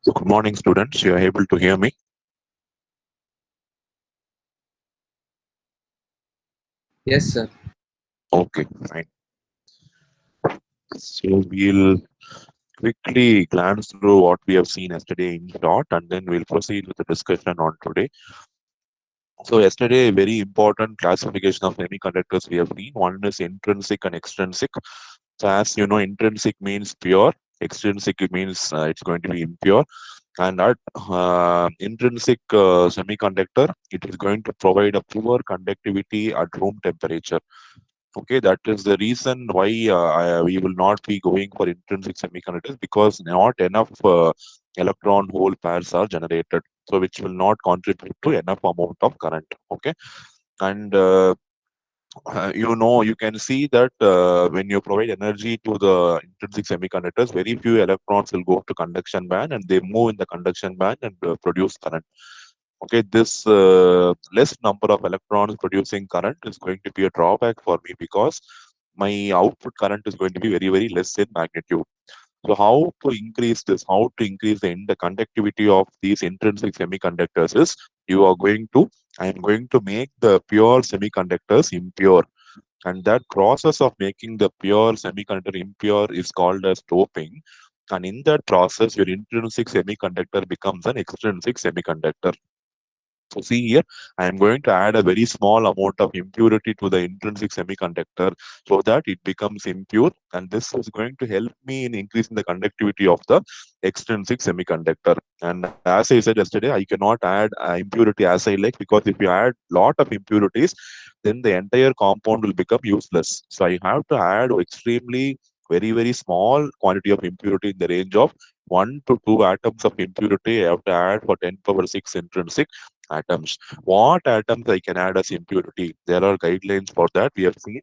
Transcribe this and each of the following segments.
So good morning, students. You are able to hear me? Yes, sir. Okay, fine. So we'll quickly glance through what we have seen yesterday in short, and then we'll proceed with the discussion on today. So yesterday, a very important classification of semiconductors we have seen. One is intrinsic and extrinsic. So as you know, intrinsic means pure. Extrinsic means it's going to be impure. And that intrinsic semiconductor, it is going to provide a pure conductivity at room temperature. Okay, that is the reason why we will not be going for intrinsic semiconductors, because not enough electron hole pairs are generated, so which will not contribute to enough amount of current. Okay, and you can see that when you provide energy to the intrinsic semiconductors, very few electrons will go to conduction band and they move in the conduction band and produce current. Okay, this less number of electrons producing current is going to be a drawback for me, because my output current is going to be very, very less in magnitude. So how to increase this? How to increase the conductivity of these intrinsic semiconductors is, I am going to make the pure semiconductors impure. And that process of making the pure semiconductor impure is called as doping. And in that process, your intrinsic semiconductor becomes an extrinsic semiconductor. So see here, I am going to add a very small amount of impurity to the intrinsic semiconductor so that it becomes impure. And this is going to help me in increasing the conductivity of the extrinsic semiconductor. And as I said yesterday, I cannot add impurity as I like, because if you add lot of impurities, then the entire compound will become useless. So I have to add extremely very, very small quantity of impurity in the range of 1 to 2 atoms of impurity. I have to add for 10 power 6 intrinsic atoms. What atoms I can add as impurity? There are guidelines for that. We have seen,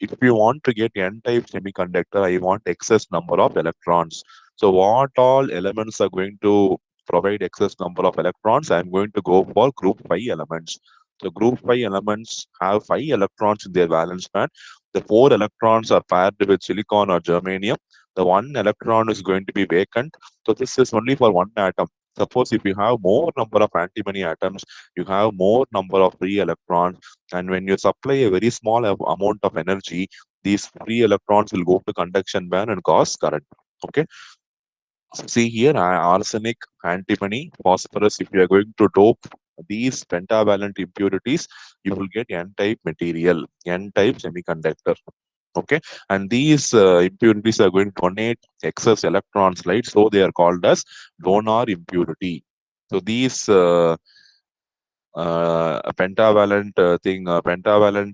if you want to get n-type semiconductor, I want excess number of electrons. So what all elements are going to provide excess number of electrons? I'm going to go for group 5 elements. So group 5 elements have 5 electrons in their valence band. The 4 electrons are paired with silicon or germanium. The 1 electron is going to be vacant. So this is only for one atom. Suppose if you have more number of antimony atoms, you have more number of free electrons, and when you supply a very small amount of energy, these free electrons will go to conduction band and cause current. Okay. So see here, arsenic, antimony, phosphorus. If you are going to dope these pentavalent impurities, you will get N-type material, N-type semiconductor. Okay, and these impurities are going to donate excess electrons, right? So they are called as donor impurity. So these pentavalent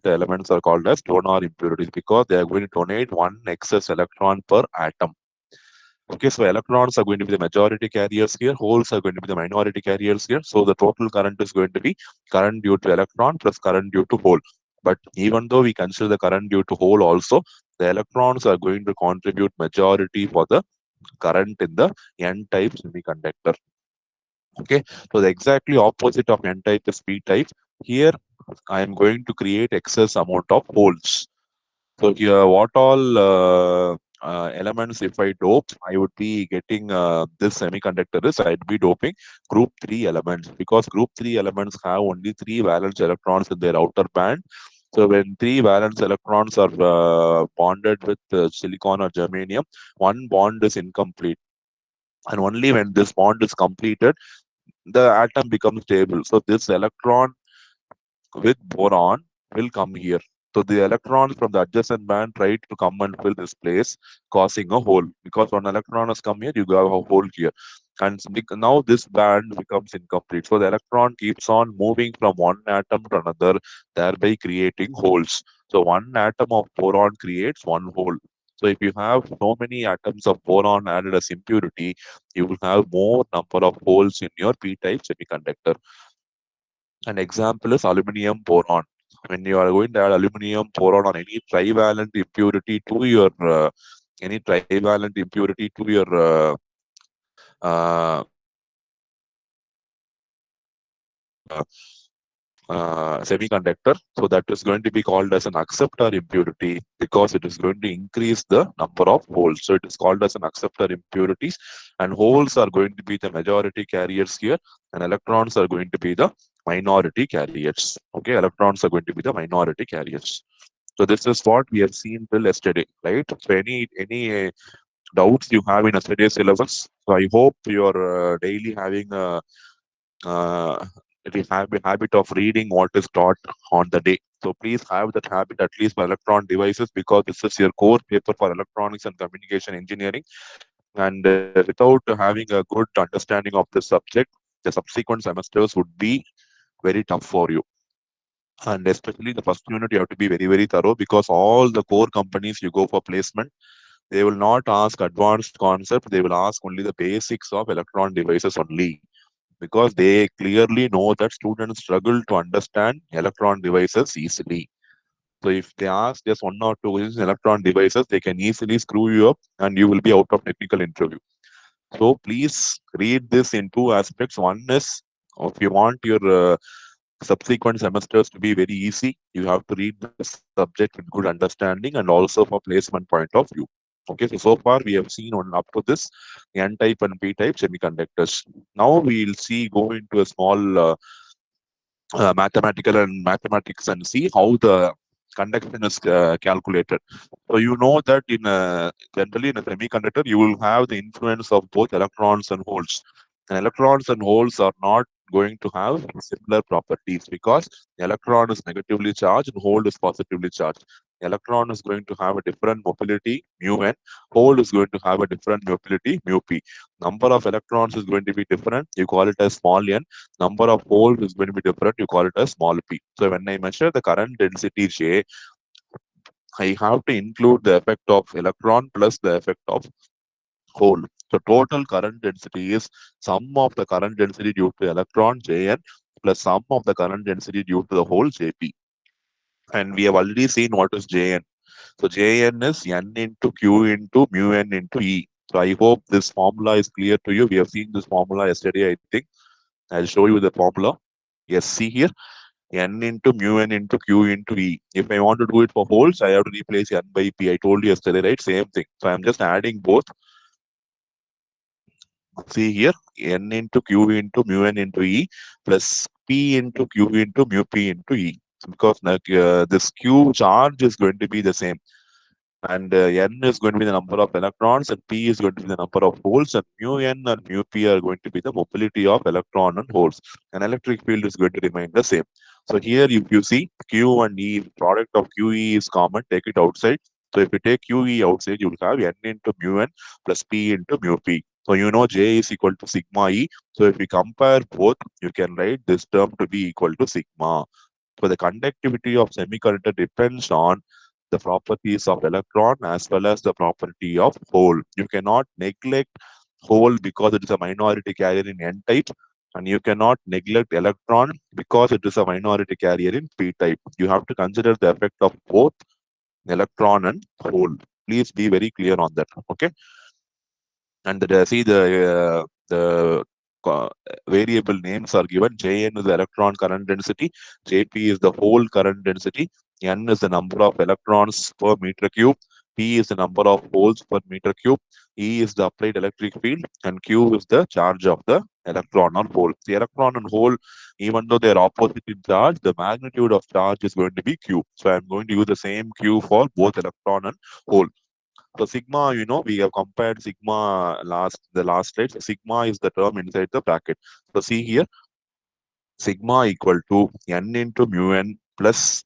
elements are called as donor impurities, because they are going to donate one excess electron per atom. Okay, so electrons are going to be the majority carriers here, holes are going to be the minority carriers here. So the total current is going to be current due to electron plus current due to hole. But even though we consider the current due to hole also, the electrons are going to contribute majority for the current in the n-type semiconductor. Okay, so the exactly opposite of n-type is p-type. Here I am going to create excess amount of holes. So here, what all elements, if I dope, I would be getting this semiconductor is, I'd be doping group 3 elements, because group 3 elements have only 3 valence electrons in their outer band. So when 3 valence electrons are bonded with silicon or germanium, one bond is incomplete. And only when this bond is completed, the atom becomes stable. So this electron with boron will come here. So the electrons from the adjacent band try to come and fill this place, causing a hole. Because one electron has come here, you have a hole here. And now this band becomes incomplete. So the electron keeps on moving from one atom to another, thereby creating holes. So one atom of boron creates one hole. So if you have so many atoms of boron added as impurity, you will have more number of holes in your p-type semiconductor. An example is aluminum boron. When you are going to add aluminum boron on any trivalent impurity to your uh, semiconductor. So that is going to be called as an acceptor impurity because it is going to increase the number of holes. So it is called as an acceptor impurities, and holes are going to be the majority carriers here, and electrons are going to be the minority carriers. Okay, electrons are going to be the minority carriers. So this is what we have seen till yesterday, right? So any doubts you have in yesterday's syllabus? So I hope you're daily having uh, the habit of reading what is taught on the day. So please have that habit at least for electron devices because this is your core paper for electronics and communication engineering. And without having a good understanding of this subject, the subsequent semesters would be very tough for you. And especially the first unit, you have to be very, very thorough because all the core companies you go for placement, they will not ask advanced concept. They will ask only the basics of electron devices only because they clearly know that students struggle to understand electron devices easily. So if they ask just one or two questions in electron devices, they can easily screw you up and you will be out of technical interview. So please read this in two aspects. One is if you want your subsequent semesters to be very easy, you have to read the subject with good understanding and also for placement point of view. Okay, so far we have seen on up to this N-type and P-type semiconductors. Now we'll see go into a small mathematical and mathematics and see how the conduction is calculated. So you know that in generally in a semiconductor, you will have the influence of both electrons and holes. And electrons and holes are not going to have similar properties because electron is negatively charged and hole is positively charged. Electron is going to have a different mobility mu n, hole is going to have a different mobility mu p. Number of electrons is going to be different. You call it as small n. Number of holes is going to be different. You call it as small p. So when I measure the current density J, I have to include the effect of electron plus the effect of hole. So total current density is sum of the current density due to electron Jn plus sum of the current density due to the hole Jp. And we have already seen what is Jn. So Jn is n into q into mu n into E. So I hope this formula is clear to you. We have seen this formula yesterday, I think. I'll show you the formula. Yes, see here, n into mu n into q into E. If I want to do it for holes, I have to replace n by p. I told you yesterday, right? Same thing. So I'm just adding both. See here, n into q into mu n into E plus p into q into mu p into E. Because this q charge is going to be the same. And n is going to be the number of electrons and p is going to be the number of holes, and mu n and mu p are going to be the mobility of electron and holes, and electric field is going to remain the same. So here if you see q and e, product of qe is common, take it outside. So if you take qe outside, you will have n into mu n plus p into mu p. So you know J is equal to sigma E. So if we compare both, you can write this term to be equal to sigma. So the conductivity of semiconductor depends on the properties of electron as well as the property of hole. You cannot neglect hole because it is a minority carrier in N type, and you cannot neglect electron because it is a minority carrier in P type. You have to consider the effect of both electron and hole. Please be very clear on that. Okay, and see the variable names are given. Jn is the electron current density, Jp is the hole current density, n is the number of electrons per meter cube, p is the number of holes per meter cube, E is the applied electric field, and q is the charge of the electron or hole. The electron and hole, even though they are opposite in charge, the magnitude of charge is going to be q. So I'm going to use the same q for both electron and hole. So sigma, we have compared sigma the last slide. So sigma is the term inside the bracket. So see here, sigma equal to n into mu n plus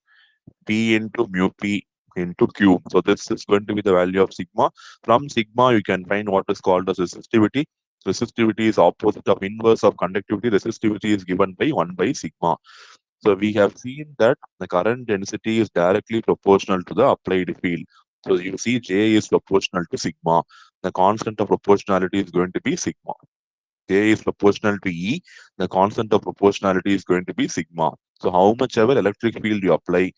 p into mu p into q. So this is going to be the value of sigma. From sigma, you can find what is called as resistivity. Resistivity is opposite of inverse of conductivity. Resistivity is given by 1 by sigma. So we have seen that the current density is directly proportional to the applied field. So you see J is proportional to sigma. The constant of proportionality is going to be sigma. J is proportional to E. The constant of proportionality is going to be sigma. So how much ever electric field you apply,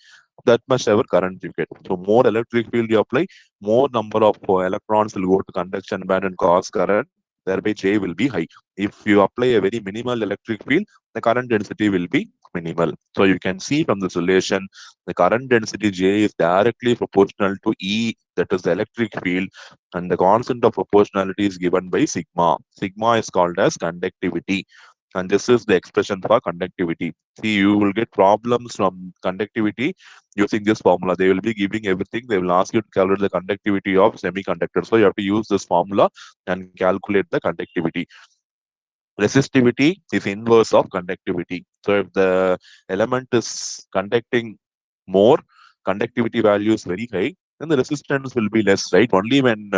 that much ever current you get. So more electric field you apply, more number of electrons will go to conduction band and cause current. Thereby J will be high. If you apply a very minimal electric field, the current density will be minimal. So you can see from this relation, the current density J is directly proportional to E, that is the electric field, and the constant of proportionality is given by sigma. Sigma is called as conductivity, and this is the expression for conductivity. See, you will get problems from conductivity using this formula. They will be giving everything. They will ask you to calculate the conductivity of semiconductor. So you have to use this formula and calculate the conductivity. Resistivity is inverse of conductivity. So if the element is conducting more, conductivity value is very high, then the resistance will be less, right? Only when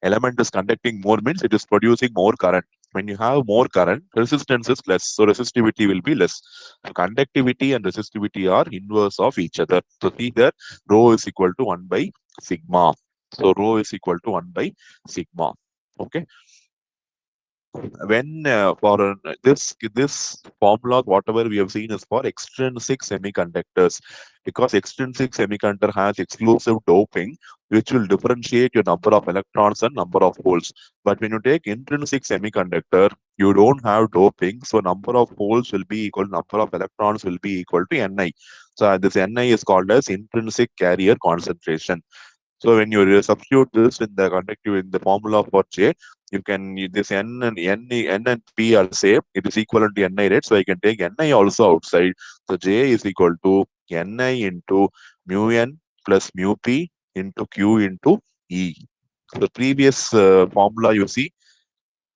element is conducting more means it is producing more current. When you have more current, resistance is less, so resistivity will be less. So conductivity and resistivity are inverse of each other. So see that rho is equal to 1 by sigma. So rho is equal to 1 by sigma. Okay. When for this formula, whatever we have seen is for extrinsic semiconductors, because extrinsic semiconductor has exclusive doping, which will differentiate your number of electrons and number of holes. But when you take intrinsic semiconductor, you don't have doping, so number of holes will be equal, number of electrons will be equal to Ni. So this Ni is called as intrinsic carrier concentration. So when you substitute this in the conductive in the formula for J, you can this N and P are same. It is equivalent to Ni, right? So I can take Ni also outside. So J is equal to Ni into mu N plus mu P into Q into E. The previous formula you see,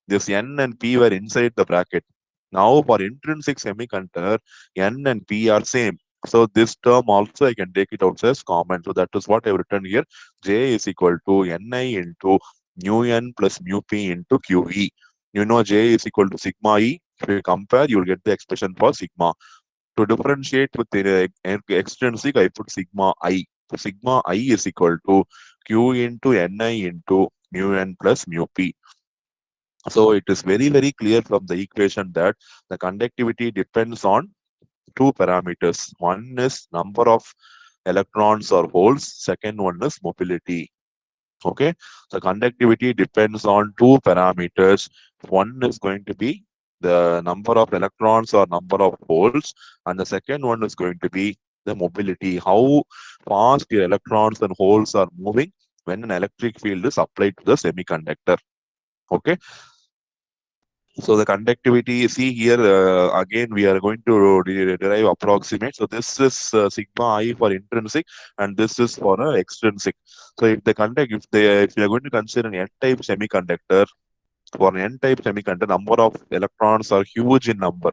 this N and P were inside the bracket. Now for intrinsic semiconductor, N and P are same. So this term also I can take it out as common. So that is what I've written here. J is equal to Ni into mu N plus mu P into QE. You know J is equal to sigma E. If you compare, you'll get the expression for sigma. To differentiate with the extrinsic, I put sigma I. So sigma I is equal to Q into Ni into mu N plus mu P. So it is very, very clear from the equation that the conductivity depends on two parameters. One is number of electrons or holes. Second one is mobility. Okay. So conductivity depends on two parameters. One is going to be the number of electrons or number of holes, and the second one is going to be the mobility. How fast your electrons and holes are moving when an electric field is applied to the semiconductor. Okay. So the conductivity, see here again, we are going to derive approximate. So this is sigma I for intrinsic, and this is for extrinsic. So if the conduct, if you are going to consider an N-type semiconductor, for an N-type semiconductor, number of electrons are huge in number.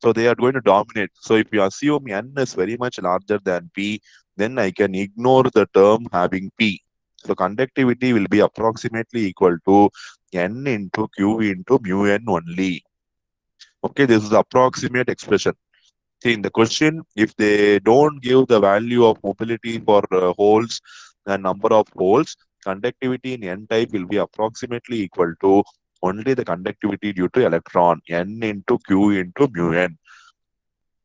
So they are going to dominate. So if you assume N is very much larger than P, then I can ignore the term having P. So conductivity will be approximately equal to N into Q into mu N only. Okay, this is the approximate expression. See, in the question, if they don't give the value of mobility for holes and number of holes, conductivity in N type will be approximately equal to only the conductivity due to electron, N into Q into mu N.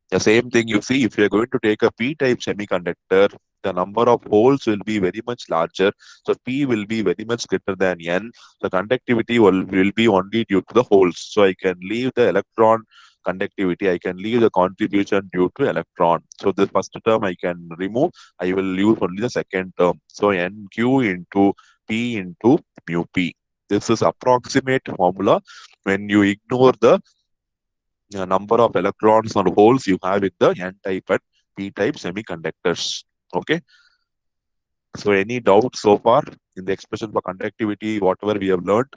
The same thing you see, if you're going to take a P-type semiconductor, the number of holes will be very much larger. So P will be very much greater than N. The conductivity will be only due to the holes. So I can leave the electron conductivity. I can leave the contribution due to electron. So the first term I can remove. I will use only the second term. So NQ into P into mu P. This is approximate formula when you ignore the number of electrons or holes you have in the N-type and P-type semiconductors. Okay. So any doubts so far in the expression for conductivity, whatever we have learned?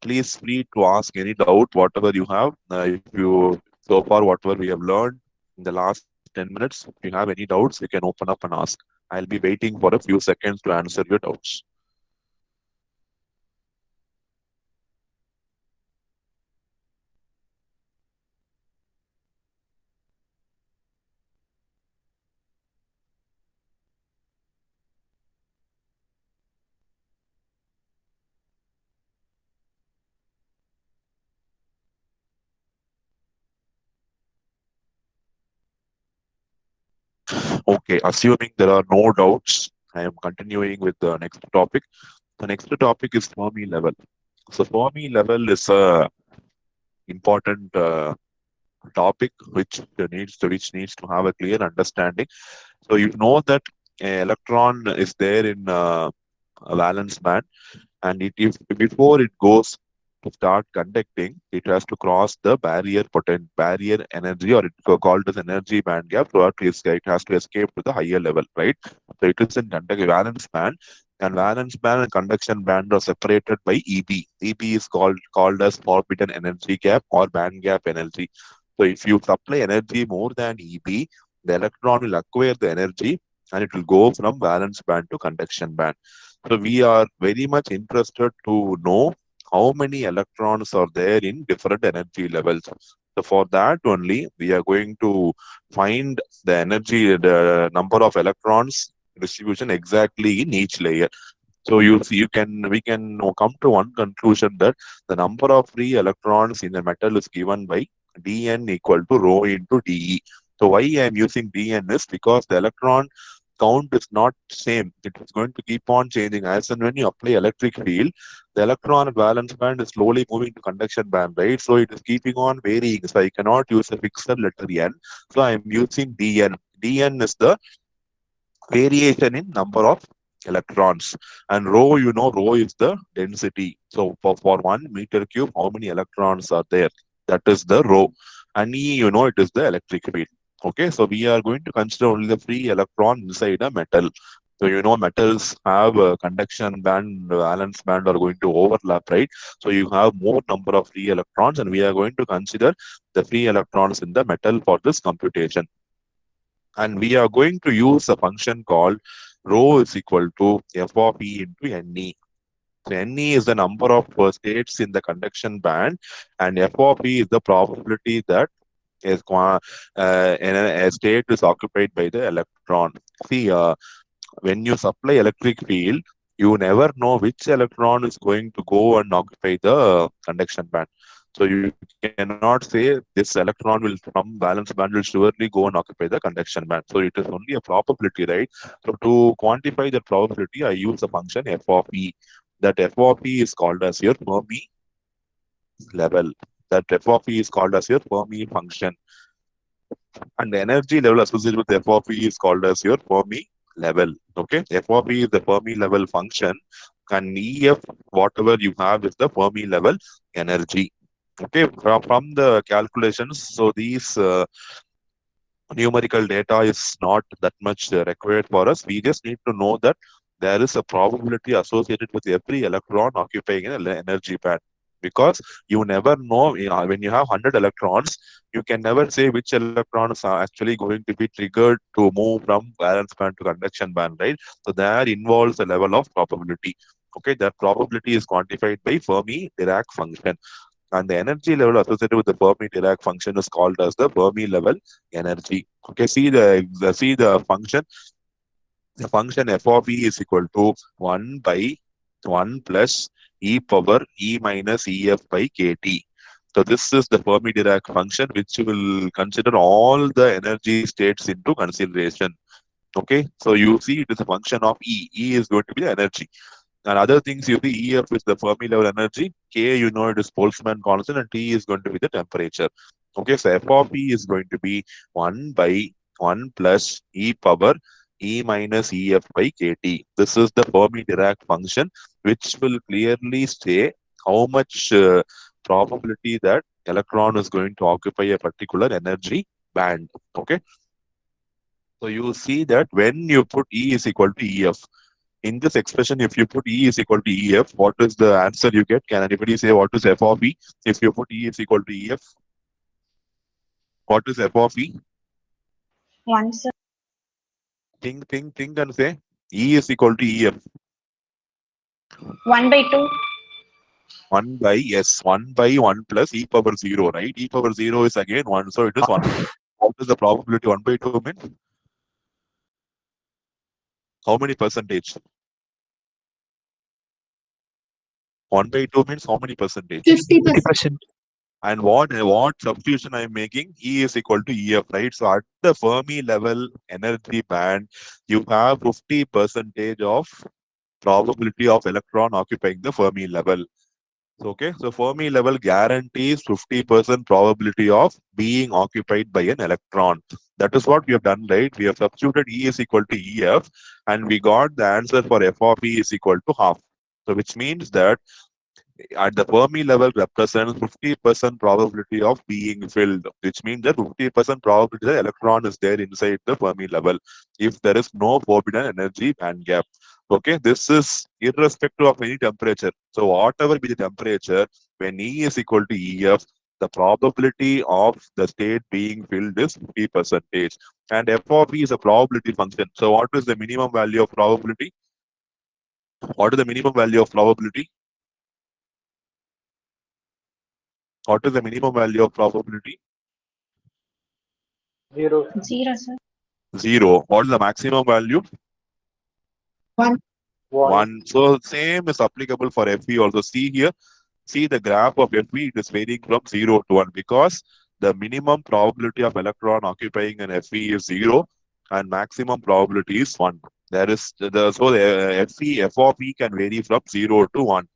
Please free to ask any doubt, whatever you have. If you so far whatever we have learned in the last 10 minutes, if you have any doubts, you can open up and ask. I'll be waiting for a few seconds to answer your doubts. Okay, assuming there are no doubts, I am continuing with the next topic. The next topic is Fermi level. So Fermi level is a important topic which needs to have a clear understanding. So you know that electron is there in a valence band, and if before it goes to start conducting, it has to cross the barrier energy, or it's called as energy band gap. So it has to escape to the higher level, right? So it is in valence band, and valence band and conduction band are separated by EB. EB is called as forbidden energy gap or band gap energy. So if you supply energy more than EB, the electron will acquire the energy and it will go from valence band to conduction band. So we are very much interested to know how many electrons are there in different energy levels. So for that only, we are going to find the number of electrons distribution exactly in each layer. So we can come to one conclusion that the number of free electrons in a metal is given by dn equal to rho into dE. So why I am using dn is because the electron count is not same. It is going to keep on changing as and when you apply electric field, the electron at valence band is slowly moving to conduction band, right? So it is keeping on varying. So I cannot use a fixed letter n. So I am using dn. dn is the variation in number of electrons, and rho is the density. So for 1 meter cube, how many electrons are there? That is the rho. And E, it is the electric field. Okay, so we are going to consider only the free electron inside a metal. So metals have a conduction band, valence band are going to overlap, right? So you have more number of free electrons, and we are going to consider the free electrons in the metal for this computation. And we are going to use a function called rho is equal to f of e into Ne. So Ne is the number of states in the conduction band, and f of e is the probability that a state is occupied by the electron. See, when you supply electric field, you never know which electron is going to go and occupy the conduction band. So you cannot say this electron will from valence band will surely go and occupy the conduction band. So it is only a probability, right? So to quantify that probability, I use the function f of e. That f of e is called as your Fermi level. That f of e is called as your Fermi function, and the energy level associated with f of e is called as your Fermi level. Okay, f of e is the Fermi level function, and EF, whatever you have, is the Fermi level energy. Okay, from the calculations, so these numerical data is not that much required for us. We just need to know that there is a probability associated with every electron occupying an energy band. Because you never know, when you have 100 electrons, you can never say which electrons are actually going to be triggered to move from valence band to conduction band, right? So that involves a level of probability. Okay, that probability is quantified by Fermi Dirac function, and the energy level associated with the Fermi Dirac function is called as the Fermi level energy. Okay, see the function. The function f of e is equal to 1 by 1 plus e power e minus ef by kt. So this is the Fermi Dirac function, which will consider all the energy states into consideration. Okay, so you see it is a function of e. E is going to be the energy. And other things, you see, EF is the Fermi level energy, K, it is Boltzmann constant, and T is going to be the temperature. Okay, so F of E is going to be 1 by 1 plus E power E minus EF by KT. This is the Fermi Dirac function, which will clearly say how much probability that electron is going to occupy a particular energy band. Okay, so you see that when you put E is equal to EF, in this expression, if you put E is equal to EF, what is the answer you get? Can anybody say what is F of E? If you put E is equal to EF, what is F of E? One, sir. Think and say. E is equal to EF. 1/2. 1 by, yes, 1 by 1 plus E power 0, right? E power 0 is again 1, so it is 1. What is the probability 1 by 2 means? How many percentage? 1 by 2 means how many percentage? 50%. And what substitution I'm making? E is equal to EF, right? So at the Fermi level energy band, you have 50% of probability of electron occupying the Fermi level. Okay, so Fermi level guarantees 50% probability of being occupied by an electron. That is what we have done, right? We have substituted E is equal to EF, and we got the answer for F of E is equal to half. So which means that at the Fermi level represents 50% probability of being filled, which means that 50% probability the electron is there inside the Fermi level if there is no forbidden energy band gap. Okay, this is irrespective of any temperature. So whatever be the temperature, when E is equal to EF, the probability of the state being filled is 50%. And F of E is a probability function. So what is the minimum value of probability? What is the minimum value of probability? What is the minimum value of probability? 0. 0, sir. 0. What is the maximum value? 1. 1. 1. So same is applicable for FE also. See here, see the graph of FE, it is varying from 0 to 1 because the minimum probability of electron occupying an FE is 0 and maximum probability is 1. There is so the FE, F of E can vary from 0 to 1.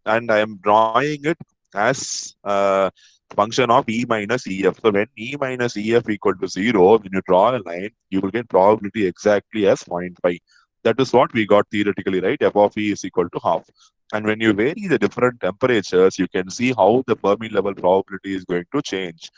And I am drawing it as function of E minus EF. So when E minus EF equal to 0, when you draw a line, you will get probability exactly as 0.5. That is what we got theoretically, right? F of E is equal to half. And when you vary the different temperatures, you can see how the Fermi level probability is going to change.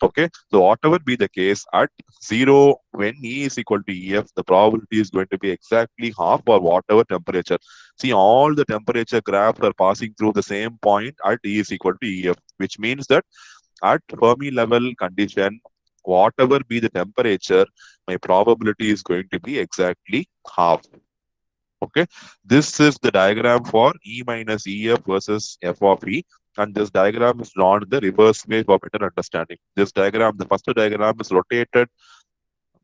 Okay, so whatever be the case, at 0, when E is equal to EF, the probability is going to be exactly half or whatever temperature. See, all the temperature graphs are passing through the same point at E is equal to EF, which means that at Fermi level condition, whatever be the temperature, my probability is going to be exactly half. Okay, this is the diagram for E minus EF versus F of E. And this diagram is drawn in the reverse way for better understanding. This diagram, the first diagram is rotated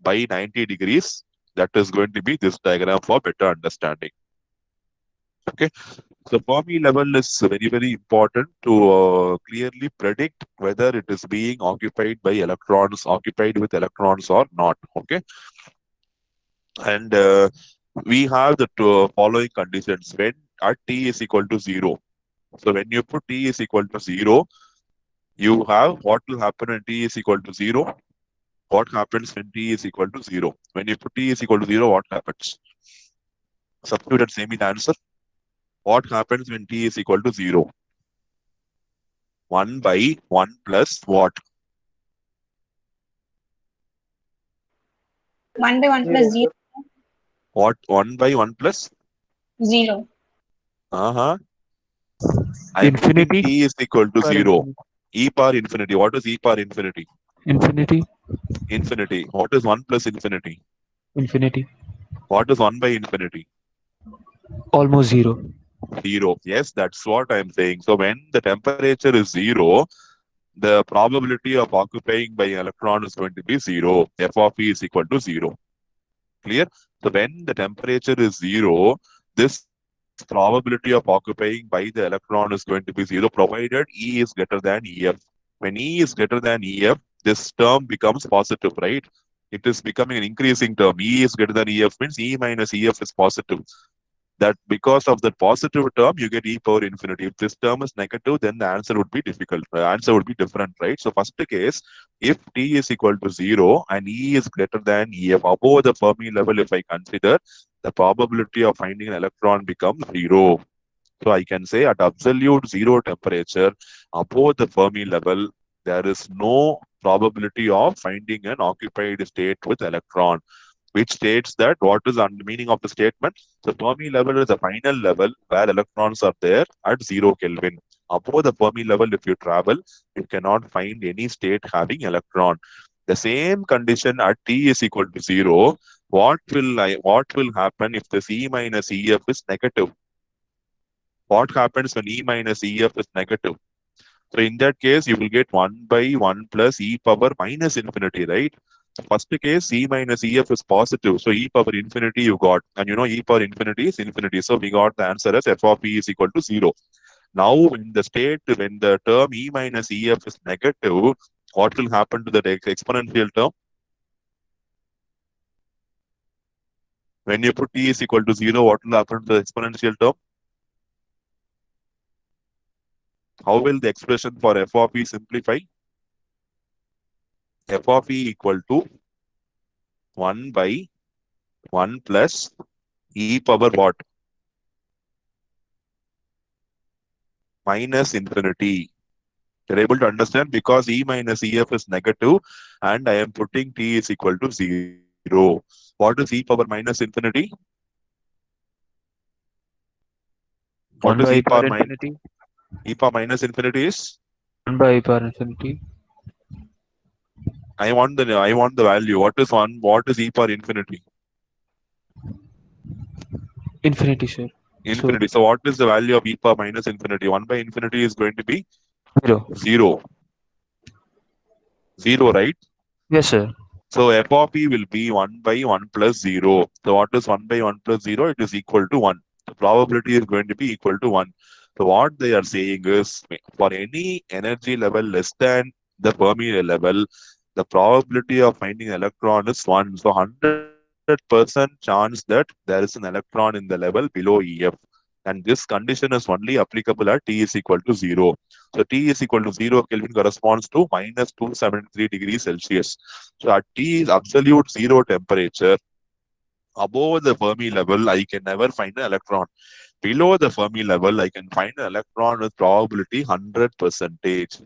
by 90 degrees. That is going to be this diagram for better understanding. Okay, so Fermi level is very, very important to clearly predict whether it is being occupied by electrons, occupied with electrons or not. Okay, and we have the following conditions when at T is equal to 0. So when you put T is equal to 0, you have what will happen when T is equal to 0? What happens when T is equal to 0? When you put T is equal to 0, what happens? Substitute and say me the answer. What happens when T is equal to 0? 1 by 1 plus what? 1 by 1 plus 0, 0. sir. What? 1 by 1 plus? 0. Uh-huh. I am putting Infinity T is equal to or 0. infinity? E power infinity. What is E power infinity? Infinity, Infinity. What is 1 plus infinity? infinity, What is 1 by infinity? almost zero. 0. Yes, that's what I'm saying. So when the temperature is 0, the probability of occupying by an electron is going to be 0. F of E is equal to 0. Clear? So when the temperature is 0, this probability of occupying by the electron is going to be 0 provided E is greater than EF. When E is greater than EF, this term becomes positive, right? It is becoming an increasing term. E is greater than EF means E minus EF is positive. That because of the positive term, you get e power infinity. If this term is negative, then the answer would be difficult. The answer would be different, right? So first case, if t is equal to 0 and E is greater than EF, above the Fermi level, if I consider, the probability of finding an electron becomes 0. So I can say at absolute 0 temperature, above the Fermi level, there is no probability of finding an occupied state with electron, which states that what is the meaning of the statement? The Fermi level is the final level where electrons are there at 0 Kelvin. Above the Fermi level, if you travel, you cannot find any state having electron. The same condition at T is equal to 0. What will happen if the E minus EF is negative? What happens when E minus EF is negative? So in that case, you will get 1 by 1 plus E power minus infinity, right? First case, E minus EF is positive. So E power infinity you got. And you know E power infinity is infinity. So we got the answer as F of E is equal to 0. Now, when the term E minus EF is negative, what will happen to the exponential term? When you put T is equal to 0, what will happen to the exponential term? How will the expression for f of e simplify? F of e equal to 1 by 1 plus e power what? Minus infinity. You're able to understand because e minus ef is negative and I am putting t is equal to 0. What is e power minus infinity? 1 What is by e e power power infinity. e power minus infinity is? 1 by e power infinity. I want the value. What is one? What is e power infinity? Infinity, sir. So, Infinity. So what is the value of e power minus infinity? 1 by infinity is going to be 0. 0. 0, right? Yes, sir. So f of e will be 1 by 1 plus 0. So what is 1 by 1 plus 0? It is equal to 1. The probability is going to be equal to 1. So what they are saying is for any energy level less than the Fermi level, the probability of finding an electron is 1. So 100% chance that there is an electron in the level below EF. And this condition is only applicable at T is equal to 0. So T is equal to 0 Kelvin corresponds to minus 273 degrees Celsius. So at T is absolute zero temperature, above the Fermi level, I can never find an electron. Below the Fermi level, I can find an electron with probability 100%.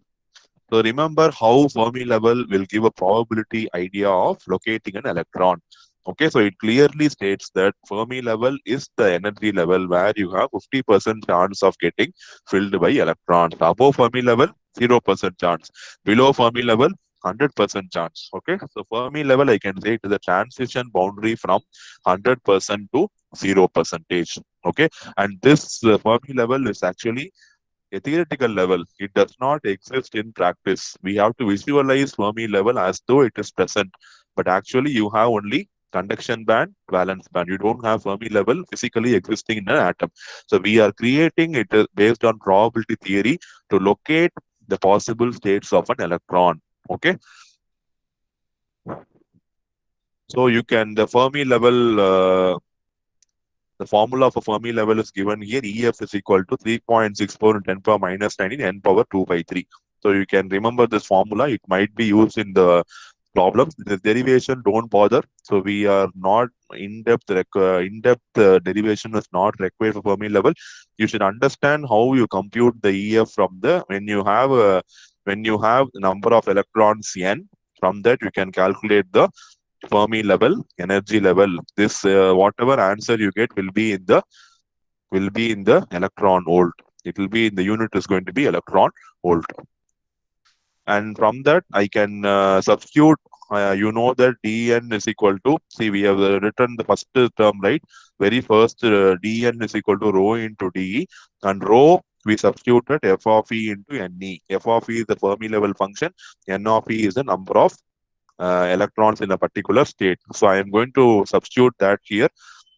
So remember how Fermi level will give a probability idea of locating an electron. Okay, so it clearly states that Fermi level is the energy level where you have 50% chance of getting filled by electrons. Above Fermi level, 0% chance. Below Fermi level, 100% chance. Okay, so Fermi level, I can say it is a transition boundary from 100% to 0%. Okay, and this Fermi level is actually a theoretical level. It does not exist in practice. We have to visualize Fermi level as though it is present. But actually, you have only conduction band, valence band. You don't have Fermi level physically existing in an atom. So we are creating it based on probability theory to locate the possible states of an electron. Okay. So you can, the Fermi level, the formula for Fermi level is given here. EF is equal to 3.64 in 10 power minus 9 in n power 2 by 3. So you can remember this formula. It might be used in the problems. The derivation, don't bother. So we are not in-depth derivation is not required for Fermi level. You should understand how you compute the EF from the when you have number of electrons n. From that you can calculate the Fermi level, energy level. This whatever answer you get will be in the electron volt. It will be in the unit is going to be electron volt. And from that I can substitute. You know that dn is equal to, see we have written the first term, right? Very first dn is equal to rho into de, and rho we substituted f of e into ne. F of e is the Fermi level function. N of e is the number of electrons in a particular state. So I am going to substitute that here.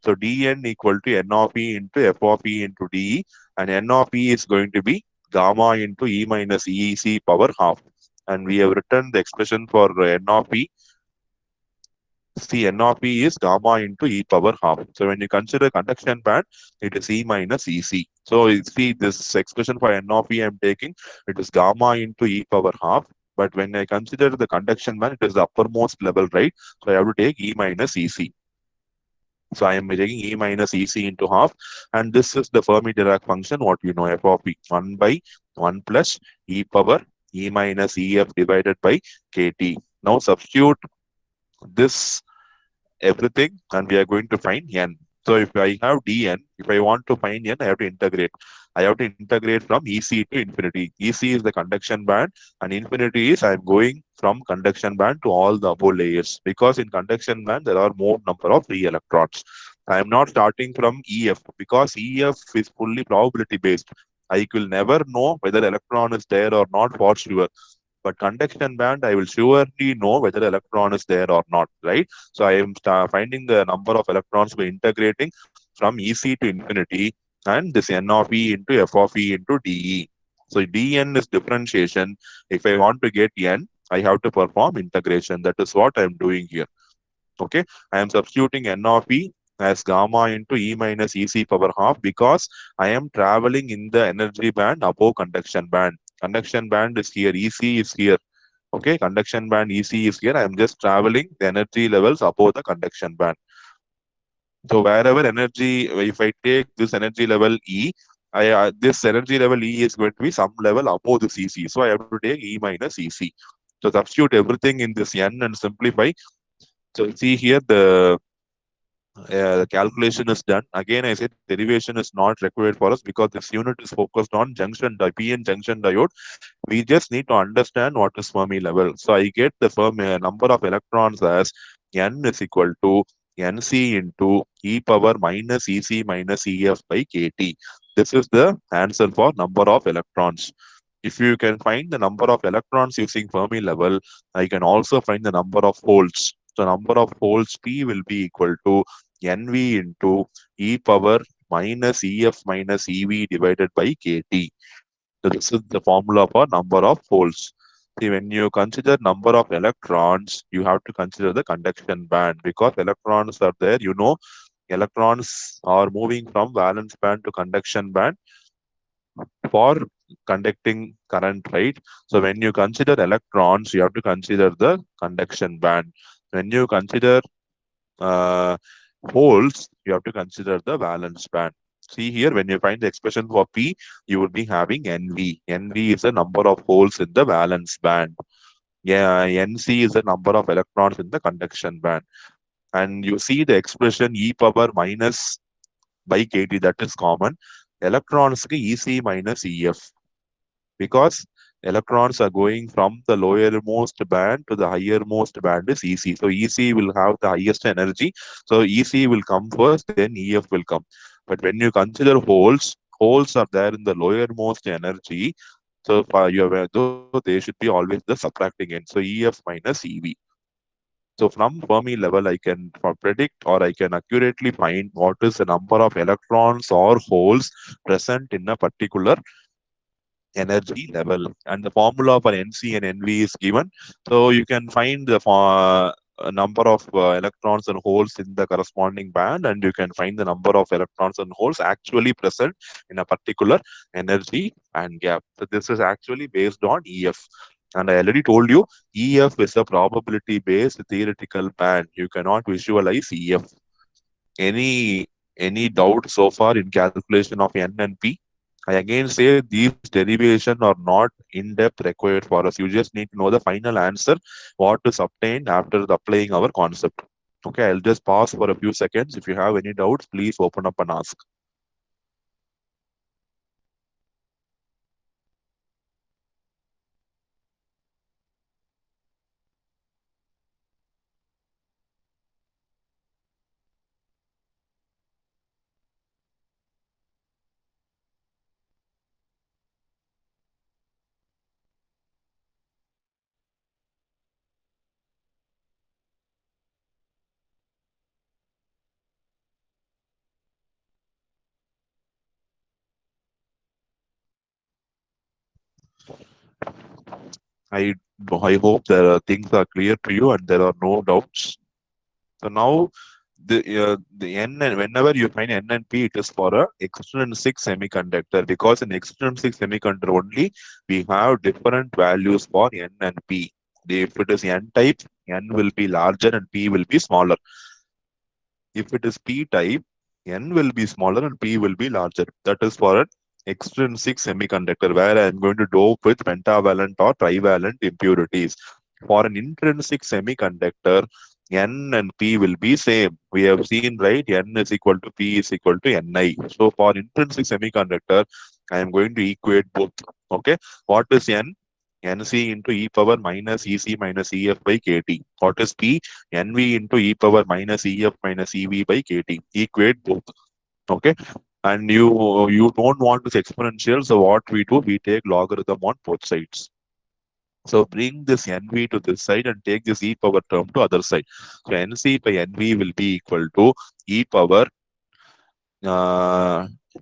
So dn equal to n of e into f of e into de, and n of e is going to be gamma into e minus EC power half. And we have written the expression for n of e. See, n of e is gamma into e power half. So when you consider conduction band, it is e minus EC. So you see this expression for n of e I'm taking, it is gamma into e power half. But when I consider the conduction band, it is the uppermost level, right? So I have to take e minus EC. So I am taking e minus EC into half. And this is the Fermi-Dirac function, what we know, f of e, 1 by 1 plus e power e minus EF divided by kT. Now substitute this everything and we are going to find n. So if I have dn, if I want to find n, I have to integrate. I have to integrate from EC to infinity. EC is the conduction band and infinity is I'm going from conduction band to all the above layers, because in conduction band there are more number of free electrons. I am not starting from EF because EF is fully probability based. I will never know whether electron is there or not for sure. But conduction band, I will surely know whether electron is there or not, right? So I am finding the number of electrons by integrating from EC to infinity and this n of e into f of e into dE. So dn is differentiation. If I want to get n, I have to perform integration. That is what I am doing here. Okay, I am substituting n of e as gamma into E minus EC power half because I am traveling in the energy band above conduction band. Conduction band is here, EC is here. Okay, conduction band EC is here. I am just traveling the energy levels above the conduction band. So wherever energy, if I take this energy level E, this energy level E is going to be some level above this EC. So I have to take E minus EC. So substitute everything in this N and simplify. So see here the calculation is done. Again, I said derivation is not required for us because this unit is focused on PN junction diode. We just need to understand what is Fermi level. So I get the Fermi number of electrons as N is equal to Nc into e power minus Ec minus Ef by kT. This is the answer for number of electrons. If you can find the number of electrons using Fermi level, I can also find the number of holes. So number of holes P will be equal to Nv into e power minus Ef minus Ev divided by kT. So this is the formula for number of holes. See, when you consider number of electrons, you have to consider the conduction band because electrons are there. You know, electrons are moving from valence band to conduction band for conducting current, right? So when you consider electrons, you have to consider the conduction band. When you consider uh, holes, you have to consider the valence band. See here, when you find the expression for P, you will be having NV. NV is the number of holes in the valence band. Yeah, NC is the number of electrons in the conduction band. And you see the expression E power minus by kT, that is common. Electrons EC minus EF because electrons are going from the lowermost band to the highermost band is EC. So EC will have the highest energy. So EC will come first, then EF will come. But when you consider holes, holes are there in the lowermost energy. So for you have, though they should be always the subtracting end. So EF minus EV. So from Fermi level, I can predict or I can accurately find what is the number of electrons or holes present in a particular energy level. And the formula for Nc and Nv is given. So you can find the number of electrons and holes in the corresponding band, and you can find the number of electrons and holes actually present in a particular energy band gap. So this is actually based on EF. And I already told you, EF is a probability-based theoretical band. You cannot visualize EF. Any any doubt so far in calculation of N and P? I again say these derivation are not in-depth required for us. You just need to know the final answer, what is obtained after applying our concept. Okay, I'll just pause for a few seconds. If you have any doubts, please open up and ask. I I hope the things are clear to you and there are no doubts. So now the N and whenever you find N and P, it is for a extrinsic semiconductor because in extrinsic semiconductor only we have different values for N and P. If it is N type, N will be larger and P will be smaller. If it is P type, N will be smaller and P will be larger. That is for an extrinsic semiconductor where I am going to dope with pentavalent or trivalent impurities. For an intrinsic semiconductor, N and P will be same. We have seen, right? N is equal to P is equal to Ni. So for intrinsic semiconductor, I am going to equate both. Okay. What is N? Nc into e power minus Ec minus Ef by kT. What is P? Nv into e power minus Ef minus Ev by kT. Equate both. Okay. And you don't want this exponential. So what we do, we take logarithm on both sides. So bring this NV to this side and take this e power term to other side. So NC by NV will be equal to e power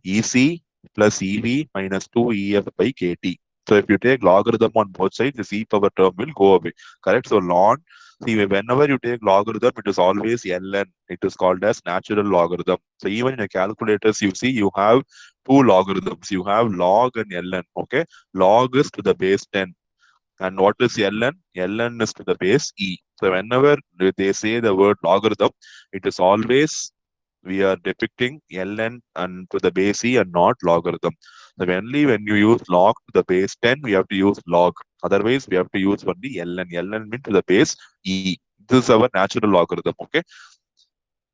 EC plus EV minus 2EF by KT. So if you take logarithm on both sides, this e power term will go away. Correct? So ln See, whenever you take logarithm, it is always ln. It is called as natural logarithm. So even in your calculators, you see you have two logarithms. You have log and ln. Okay, log is to the base 10. And what is ln? ln is to the base e. So whenever they say the word logarithm, it is always we are depicting ln and to the base e and not logarithm. So only when you use log to the base 10, we have to use log. Otherwise, we have to use only ln. ln means to the base e. This is our natural logarithm. Okay.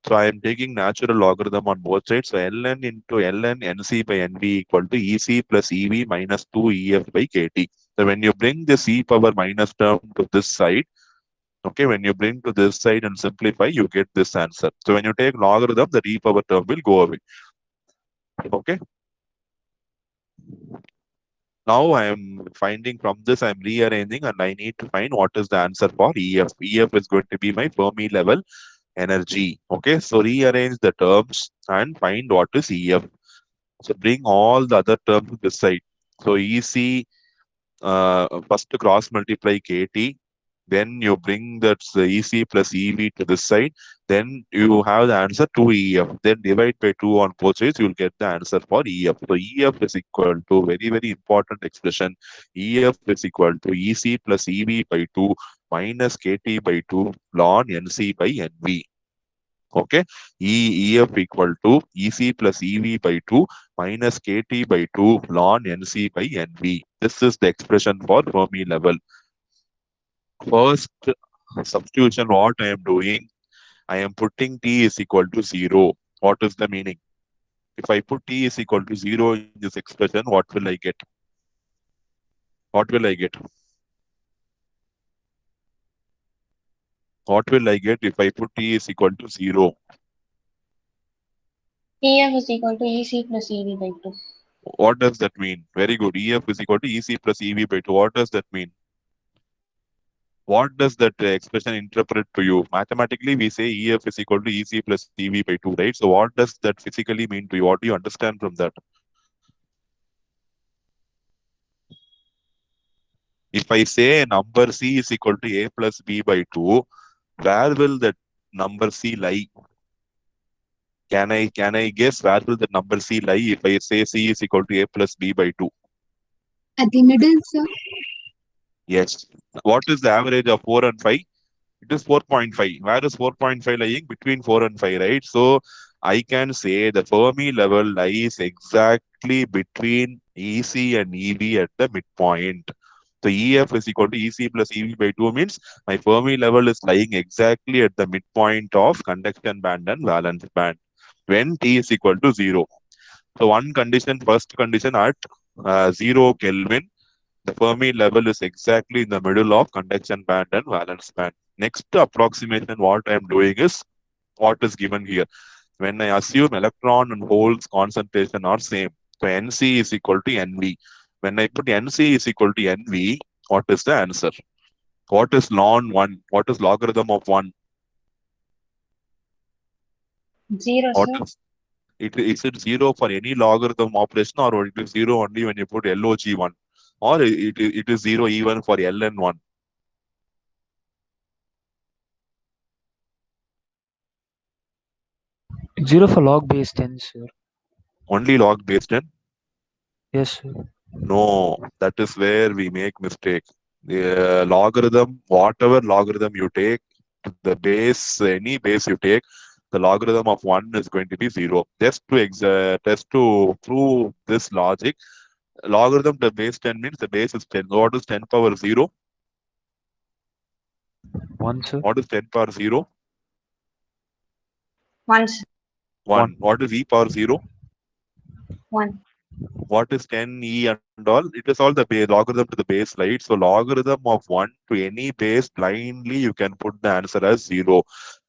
So I am taking natural logarithm on both sides. So ln into ln nc by nv equal to ec plus ev minus 2 ef by kt. So when you bring this e power minus term to this side, okay, when you bring to this side and simplify, you get this answer. So when you take logarithm, the e power term will go away. Okay. Now I am finding from this, I'm rearranging and I need to find what is the answer for EF. EF is going to be my Fermi level energy. Okay, so rearrange the terms and find what is EF. So bring all the other terms to this side. So EC, first cross multiply KT, then you bring that EC plus EV to this side, then you have the answer 2EF. Then divide by 2 on both sides, you will get the answer for EF. So EF is equal to, very, very important expression, EF is equal to EC plus EV by 2 minus KT by 2 ln NC by NV. Okay, EF equal to EC plus EV by 2 minus KT by 2 ln NC by NV. This is the expression for Fermi level. First substitution, what I am doing, I am putting T is equal to 0. What is the meaning? If I put T is equal to 0 in this expression, what will I get? What will I get? What will I get if I put T is equal to 0? EF is equal to EC plus EV by 2. What does that mean? Very good. EF is equal to EC plus EV by 2. What does that mean? What does that expression interpret to you? Mathematically, we say EF is equal to EC plus EV by 2, right? So what does that physically mean to you? What do you understand from that? If I say number C is equal to A plus B by 2, where will that number C lie? Can I guess where will the number C lie if I say C is equal to A plus B by 2? At the middle, sir. Yes. What is the average of 4 and 5? It is 4.5. Where is 4.5 lying? Between 4 and 5, right? So I can say the Fermi level lies exactly between EC and EV at the midpoint. So EF is equal to EC plus EV by 2 means my Fermi level is lying exactly at the midpoint of conduction band and valence band when T is equal to 0. So one condition, first condition at 0 Kelvin, the Fermi level is exactly in the middle of conduction band and valence band. Next approximation, what I am doing is what is given here. When I assume electron and holes concentration are same, so NC is equal to NV. When I put NC is equal to NV, what is the answer? What is ln 1? What is logarithm of 1? 0, What sir. is it 0 for any logarithm operation, or it is 0 only when you put log1? Or it is 0 even for ln1? 0 for log base 10, sir. Only log base 10? Yes, sir. No, that is where we make mistake. The logarithm, whatever logarithm you take, the base, any base you take, the logarithm of 1 is going to be 0. Just to prove this logic, logarithm to base 10 means the base is 10. What is 10 power 0? 1, sir. What is 10 power 0? 1, sir. 1. What is e power 0? 1. What is 10e and all? It is all the base, logarithm to the base, right? So logarithm of 1 to any base blindly, you can put the answer as 0.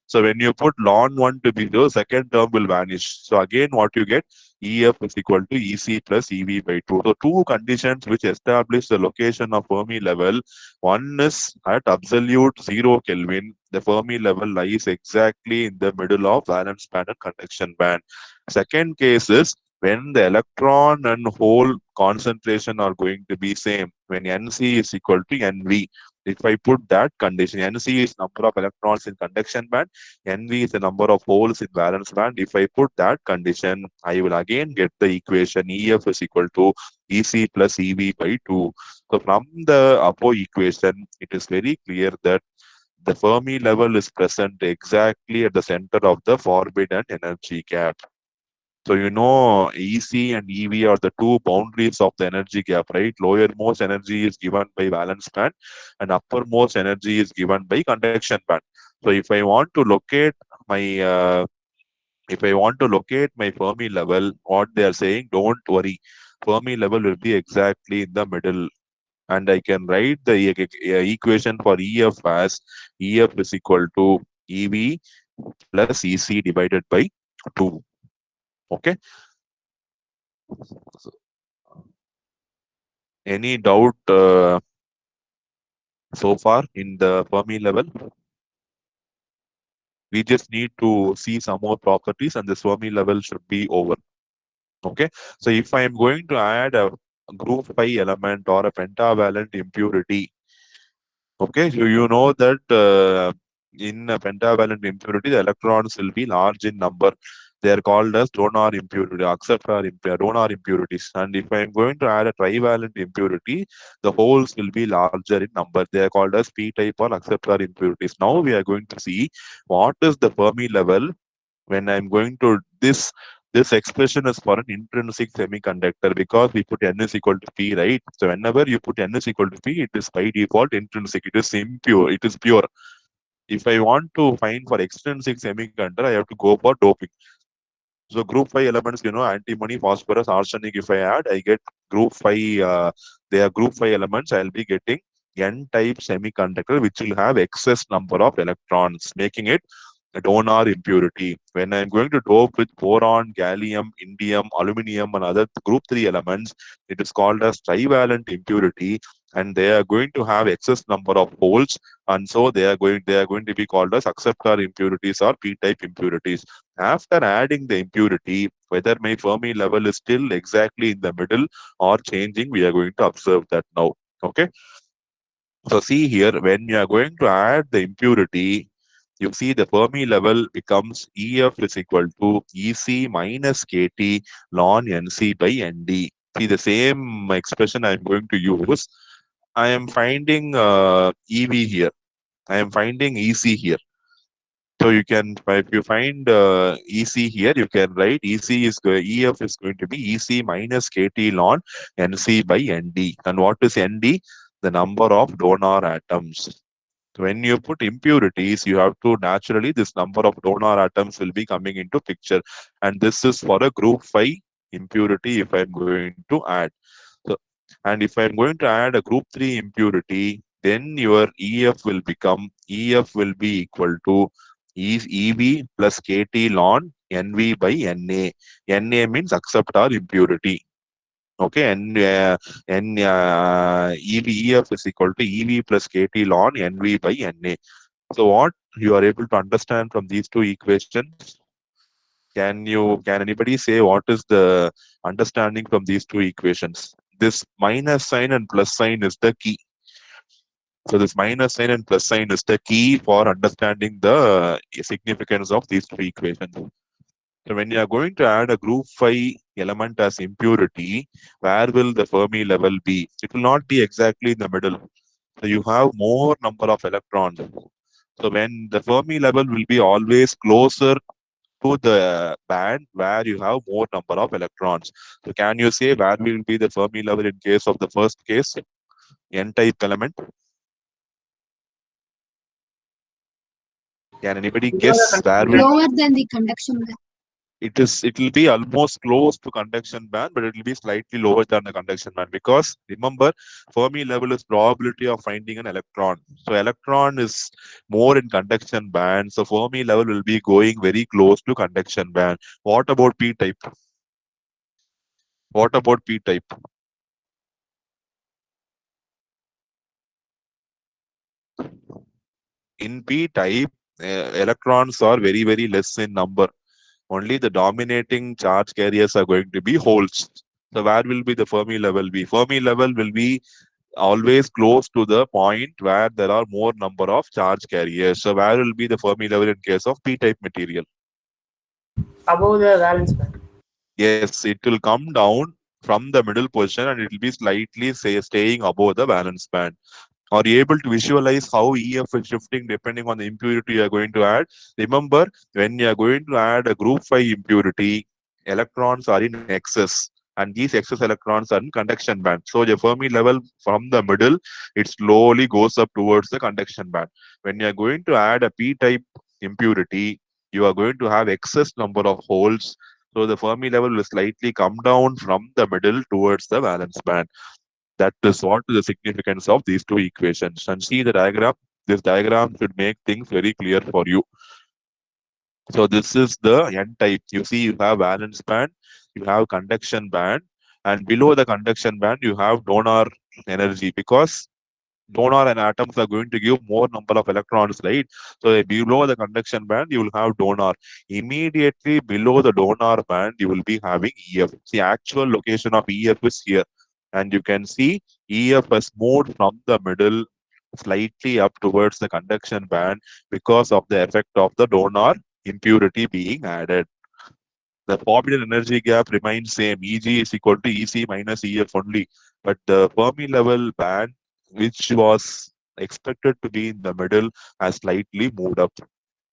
So when you put ln 1 to be 0, second term will vanish. So again, what you get? EF is equal to EC plus EV by 2. So two conditions which establish the location of Fermi level. One is at absolute 0 Kelvin. The Fermi level lies exactly in the middle of valence band and conduction band. Second case is when the electron and hole concentration are going to be same, when NC is equal to NV. If I put that condition, Nc is number of electrons in conduction band, Nv is the number of holes in valence band. If I put that condition, I will again get the equation Ef is equal to Ec plus Ev by 2. So from the above equation, it is very clear that the Fermi level is present exactly at the center of the forbidden energy gap. So you know EC and EV are the two boundaries of the energy gap, right? Lowermost energy is given by valence band and uppermost energy is given by conduction band. So if I want to locate my Fermi level, what they are saying, don't worry. Fermi level will be exactly in the middle. And I can write the equation for EF as EF is equal to EV plus EC divided by 2. Okay. So, any doubt so far in the Fermi level? We just need to see some more properties and this Fermi level should be over. Okay. So if I am going to add a group 5 element or a pentavalent impurity, okay, so you know that in a pentavalent impurity, the electrons will be large in number. They are called as donor impurity, acceptor donor impurities. And if I am going to add a trivalent impurity, the holes will be larger in number. They are called as p-type or acceptor impurities. Now we are going to see what is the Fermi level when I'm going to this expression is for an intrinsic semiconductor because we put n is equal to p, right? So whenever you put n is equal to p, it is by default intrinsic. It is impure. It is pure. If I want to find for extrinsic semiconductor, I have to go for doping. So group 5 elements, you know, antimony, phosphorus, arsenic, if I add, I get group 5, they are group 5 elements, I'll be getting n-type semiconductor, which will have excess number of electrons, making it a donor impurity. When I'm going to dope with boron, gallium, indium, aluminium, and other group 3 elements, it is called as trivalent impurity, and they are going to have excess number of holes, and so they are going to be called as acceptor impurities or p-type impurities. After adding the impurity, whether my Fermi level is still exactly in the middle or changing, we are going to observe that now. Okay. So see here, when you are going to add the impurity, you see the Fermi level becomes EF is equal to EC minus KT ln NC by ND. See the same expression I am going to use. I am finding EV here. I am finding EC here. So you can, if you find EC here, you can write EF is going to be EC minus KT ln NC by ND. And what is ND? The number of donor atoms. So when you put impurities, you have to naturally, this number of donor atoms will be coming into picture. And this is for a group 5 impurity if I'm going to add. So, and if I'm going to add a group 3 impurity, then your EF will be equal to EV plus KT ln NV by NA. NA means acceptor impurity. Okay, and EF is equal to EV plus KT ln NV by NA. So what you are able to understand from these two equations? Can anybody say what is the understanding from these two equations? This minus sign and plus sign is the key. So this minus sign and plus sign is the key for understanding the significance of these two equations. So when you are going to add a group 5 element as impurity, where will the Fermi level be? It will not be exactly in the middle. So you have more number of electrons. So when the Fermi level will be always closer to the band where you have more number of electrons. So can you say where will be the Fermi level in case of the first case, n-type element? Can anybody guess where will Lower than the conduction band. it will be almost close to conduction band, but it will be slightly lower than the conduction band because remember Fermi level is probability of finding an electron. So electron is more in conduction band. So Fermi level will be going very close to conduction band. What about p-type? What about p-type? In p-type, electrons are very, very less in number. Only the dominating charge carriers are going to be holes. So where will be the Fermi level be? Fermi level will be always close to the point where there are more number of charge carriers. So where will be the Fermi level in case of p-type material? Above the valence band. Yes, it will come down from the middle position and it will be slightly staying above the valence band. Are you able to visualize how EF is shifting depending on the impurity you are going to add? Remember, when you are going to add a group 5 impurity, electrons are in excess and these excess electrons are in conduction band. So the Fermi level from the middle, it slowly goes up towards the conduction band. When you are going to add a p-type impurity, you are going to have excess number of holes. So the Fermi level will slightly come down from the middle towards the valence band. That is what is the significance of these two equations. And see the diagram. This diagram should make things very clear for you. So this is the N-type. You see, you have valence band, you have conduction band, and below the conduction band, you have donor energy because donor and atoms are going to give more number of electrons, right? So below the conduction band, you will have donor. Immediately below the donor band, you will be having EF. The actual location of EF is here. And you can see EF has moved from the middle slightly up towards the conduction band because of the effect of the donor impurity being added. The forbidden energy gap remains same. Eg is equal to Ec minus Ef only. But the Fermi level band, which was expected to be in the middle, has slightly moved up.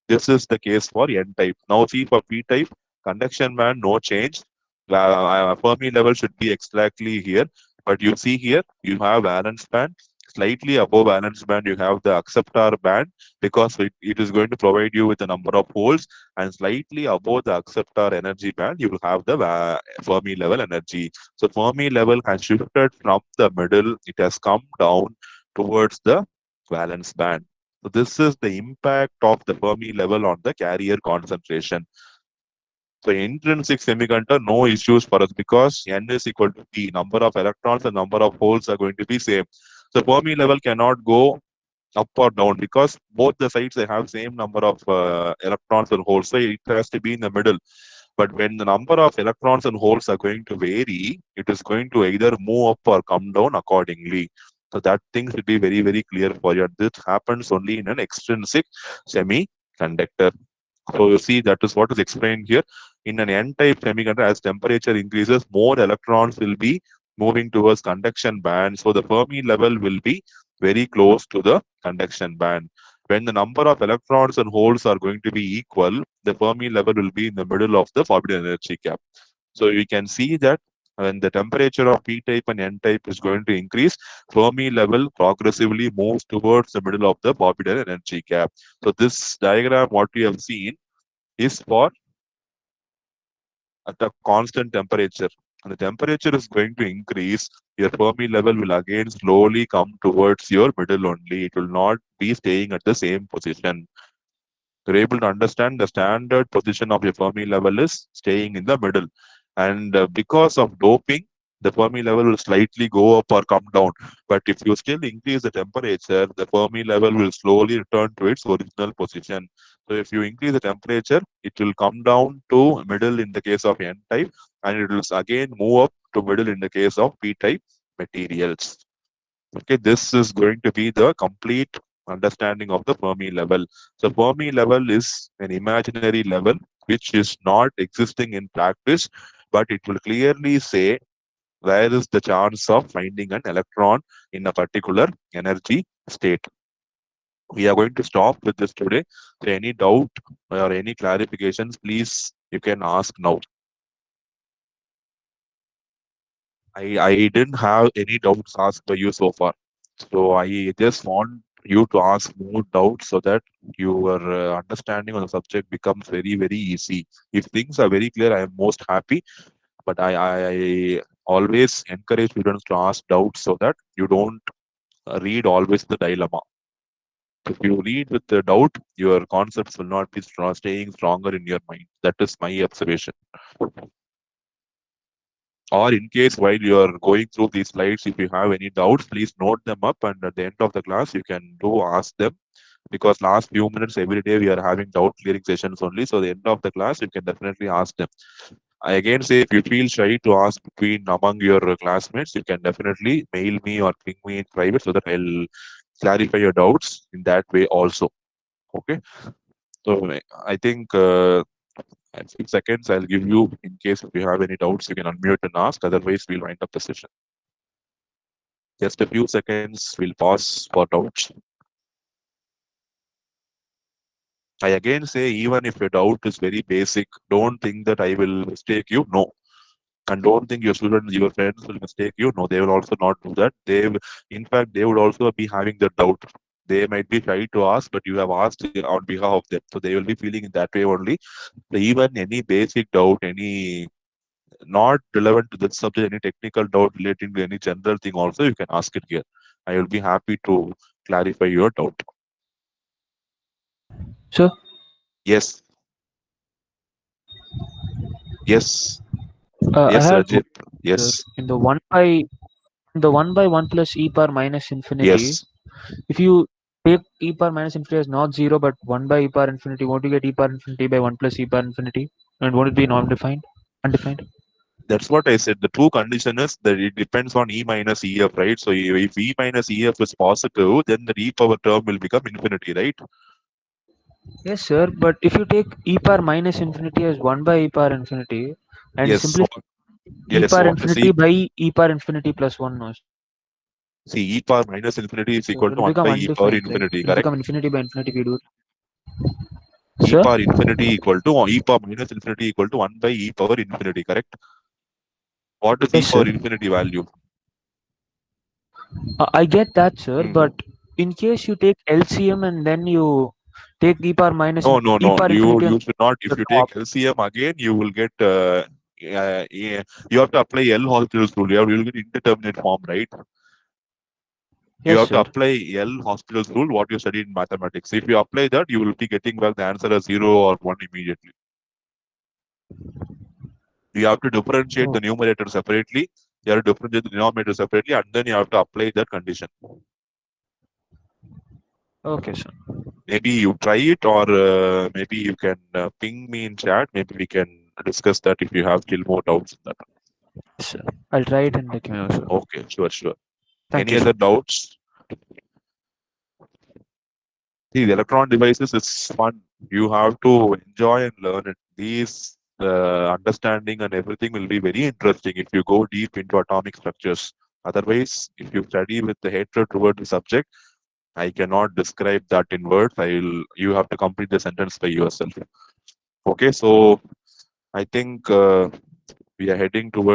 This is the case for N-type. Now see for P-type, conduction band, no change. Fermi level should be exactly here. But you see here, you have valence band. Slightly above valence band, you have the acceptor band because it is going to provide you with a number of holes. And slightly above the acceptor energy band, you will have the Fermi level energy. So Fermi level has shifted from the middle. It has come down towards the valence band. So this is the impact of the Fermi level on the carrier concentration. So intrinsic semiconductor, no issues for us because N is equal to P. Number of electrons and number of holes are going to be same. So Fermi level cannot go up or down because both the sides they have same number of electrons and holes. So it has to be in the middle. But when the number of electrons and holes are going to vary, it is going to either move up or come down accordingly. So that thing should be very, very clear for you. This happens only in an extrinsic semiconductor. So you see that is what is explained here. In an N-type semiconductor, as temperature increases, more electrons will be moving towards conduction band. So the Fermi level will be very close to the conduction band. When the number of electrons and holes are going to be equal, the Fermi level will be in the middle of the forbidden energy gap. So you can see that when the temperature of P-type and N-type is going to increase, Fermi level progressively moves towards the middle of the forbidden energy gap. So this diagram, what we have seen, is for at a constant temperature. And the temperature is going to increase, your Fermi level will again slowly come towards your middle only. It will not be staying at the same position. You're able to understand the standard position of your Fermi level is staying in the middle. And because of doping, the Fermi level will slightly go up or come down. But if you still increase the temperature, the Fermi level will slowly return to its original position. So if you increase the temperature, it will come down to middle in the case of N-type, and it will again move up to middle in the case of P-type materials. Okay, this is going to be the complete understanding of the Fermi level. So Fermi level is an imaginary level which is not existing in practice, but it will clearly say where is the chance of finding an electron in a particular energy state. We are going to stop with this today. So any doubt or any clarifications, please, you can ask now. I didn't have any doubts asked by you so far. So I just want you to ask more doubts so that your understanding of the subject becomes very, very easy. If things are very clear, I am most happy. But I always encourage students to ask doubts so that you don't read always the dilemma. If you read with the doubt, your concepts will not be staying stronger in your mind. That is my observation. Or in case while you are going through these slides, if you have any doubts, please note them up, and at the end of the class, you can do ask them. Because last few minutes every day we are having doubt clearing sessions only. So at the end of the class, you can definitely ask them. I again say, if you feel shy to ask among your classmates, you can definitely mail me or ping me in private so that I'll clarify your doubts in that way also. Okay. So I think at 6 seconds I'll give you, in case if you have any doubts, you can unmute and ask. Otherwise, we'll wind up the session. Just a few seconds, we'll pause for doubts. I again say, even if your doubt is very basic, don't think that I will mistake you. No. And don't think your students, your friends will mistake you. No, they will also not do that. In fact, they would also be having the doubt. They might be shy to ask, but you have asked on behalf of them. So they will be feeling in that way only. So even any basic doubt, any not relevant to the subject, any technical doubt relating to any general thing also, you can ask it here. I will be happy to clarify your doubt. Sir, Yes. Yes. I Yes, had Rajit. Yes. in the 1 by 1 plus e power minus infinity. Yes. If you take e power minus infinity as not 0 but 1 by e power infinity, won't you get e power infinity by 1 plus e power infinity? And won't it be non-defined? Undefined? That's what I said. The true condition is that it depends on E minus EF, right? So if E minus EF is positive, then the E power term will become infinity, right? Yes, sir. But if you take e power minus infinity as 1 by e power infinity and Yes. simply e Yes. power infinity by e power infinity plus 1, no? See, E power minus infinity is So equal it to will 1 become by E power undefined, right? infinity, It will correct? become infinity by infinity we do. E Sir? power infinity equal to E power minus infinity equal to 1 by E power infinity, correct? What is E Yes, power sir. infinity value? I get that, sir. Mhm. But in case you take LCM and then you take e power minus No. e power infinity You on should not. If the you top. take LCM again, you will get. You have to apply L Hospital's rule. You will get indeterminate form, right? You Yes, have to sir. apply L Hospital's rule, what you studied in mathematics. If you apply that, you will be getting back the answer as 0 or 1 immediately. You have to differentiate the numerator separately. You have to differentiate the denominator separately, and then you have to apply that condition. Okay, sir. Maybe you try it, or maybe you can ping me in chat. Maybe we can discuss that if you have still more doubts in that. Yes, sir. I'll try it and let you know, sir. Okay, sure. Thank Any you, other sir. doubts? See, the electron devices is fun. You have to enjoy and learn it. These understanding and everything will be very interesting if you go deep into atomic structures. Otherwise, if you study with the hatred toward the subject, I cannot describe that in words. You have to complete the sentence by yourself. Okay, so I think we are heading towards